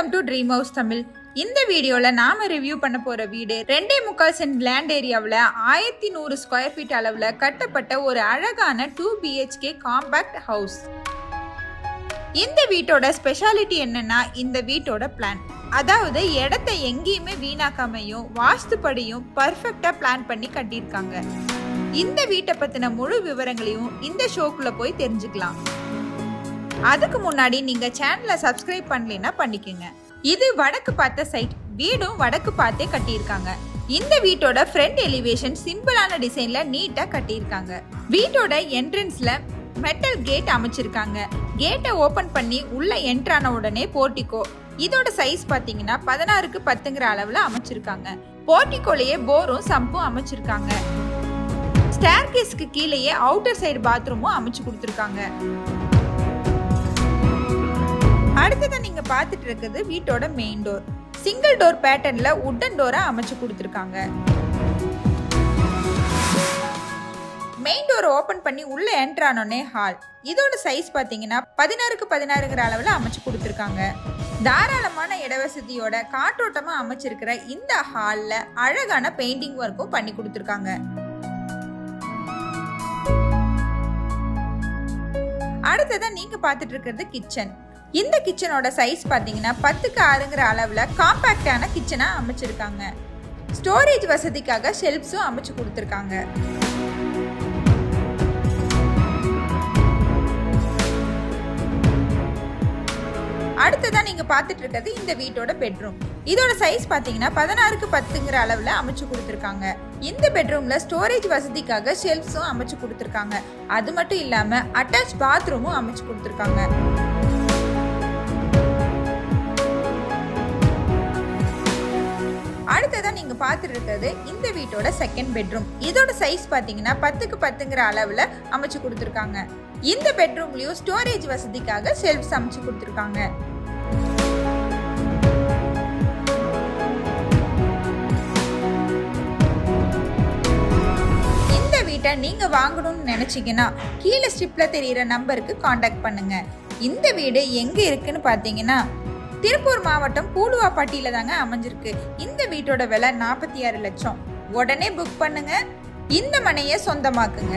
Welcome to dream house Tamil. இந்த வீடியோல நாம ரிவ்யூ பண்ண போற வீடு 2.25 சென்ட் லேண்ட் ஏரியாவில் 1100 ஸ்கொயர் ஃபீட் அளவுல கட்டப்பட்ட ஒரு அழகான 2 BHK காம்பாக்ட் ஹவுஸ். இந்த வீட்டோட ஸ்பெஷாலிட்டி என்னன்னா இந்த வீட்டோட பிளான். அதாவது இடத்தை எங்கேயுமே வீணாக்காமையும் வாஸ்துப்படியும் பர்ஃபெக்டா பிளான் பண்ணி கட்டியிருக்காங்க. இந்த வீட்டை பத்தின முழு விவரங்களையும் இந்த ஷோக்குள்ள போய் தெரிஞ்சுக்கலாம். அதுக்கு முன்னாடி நீங்க சேனலை சப்ஸ்கிரைப் பண்ணலைன்னா பண்ணிக்கோங்க. இது வடக்கு பார்த்த சைட். வீடும் வடக்கு பார்த்தே கட்டியிருக்காங்க. இந்த வீட்டோட ஃப்ரண்ட் எலிவேஷன் சிம்பிளான டிசைன்ல நீட்டா கட்டியிருக்காங்க. வீட்டோட என்ட்ரன்ஸ்ல மெட்டல் கேட் அமைச்சிருக்காங்க. கேட்டை ஓபன் பண்ணி உள்ள என்ட்ரான உடனே போர்ட்டிகோ. இதோட சைஸ் பாத்தீங்கன்னா 16க்கு 10ங்கிற அளவுல அமைச்சிருக்காங்க. போர்ட்டிகோலயே போரும் சம்பும் அமைச்சிருக்காங்க. ஸ்டேர்கேஸ்க்கு கீழேயே அவுட்டர் சைடு பாத்ரூமும் அமைச்சு கொடுத்துருக்காங்க. அடுத்ததான் நீங்க பாத்துட்டு இருக்குது வீட்டோட மெயின் டோர். சிங்கிள் டோர் பேட்டர்ன்ல உட்டன் டோரா அமைச்சு கொடுத்துருக்காங்க. மெயின் டோர் ஓபன் பண்ணி உள்ள என்டர் ஆனோடனே ஹால். இதோட சைஸ் பாத்தீங்கன்னா 16க்கு 16ங்கிற அளவுல அமைச்சு கொடுத்துருக்காங்க. தாராளமான இடவசதியோட காற்றோட்டமா அமைச்சிருக்கிற இந்த ஹால்ல அழகான பெயிண்டிங் ஒர்க்கும் பண்ணி கொடுத்துருக்காங்க. அடுத்ததான் நீங்க பாத்துட்டு இருக்கிறது கிச்சன். இந்த கிச்சனோட சைஸ் பாத்தீங்கன்னா 10க்கு 6ங்கிற அளவுல காம்பாக்டான கிச்சனா அமைச்சிருக்காங்க. ஸ்டோரேஜ் வசதிக்காக ஷெல்ஃப்ஸும் அமைச்சு கொடுத்துருக்காங்க. அடுத்ததான் நீங்க பாத்துட்டு இருக்கிறது இந்த வீட்டோட பெட்ரூம். இதோட சைஸ் பாத்தீங்கன்னா 16க்கு 10ங்கிற அளவுல அமைச்சு கொடுத்துருக்காங்க. இந்த பெட்ரூம்ல ஸ்டோரேஜ் வசதிக்காக ஷெல்ஃப்ஸும் அமைச்சு கொடுத்துருக்காங்க. அது மட்டும் இல்லாம அட்டாச் பாத்ரூமும் அமைச்சு கொடுத்துருக்காங்க. அடுத்ததான் நீங்க பாத்துட்டு இருக்கிறது இந்த வீட்டோட செகண்ட் பெட்ரூம். இதோட சைஸ் பாத்தீங்கன்னா 10க்கு 10ங்கிற அளவுல அமைச்சு கொடுத்துருக்காங்க. இந்த பெட்ரூம்லயும் ஸ்டோரேஜ் வசதிக்காக ஷெல்ஃப்ஸ் அமைச்சு கொடுத்துருக்காங்க. இந்த வீட்டை நீங்க வாங்கணும்னு நினைச்சீங்கன்னா கீழே ஸ்ட்ரிப்ல தெரியுற நம்பருக்கு கான்டாக்ட் பண்ணுங்க. இந்த வீடு எங்க இருக்குன்னு பாத்தீங்கன்னா திருப்பூர் மாவட்டம் பூலுவாப்பட்டியில தாங்க அமைஞ்சிருக்கு. இந்த வீட்டோட விலை 46 லட்சம். உடனே புக் பண்ணுங்க. இந்த மனையை சொந்தமாக்குங்க.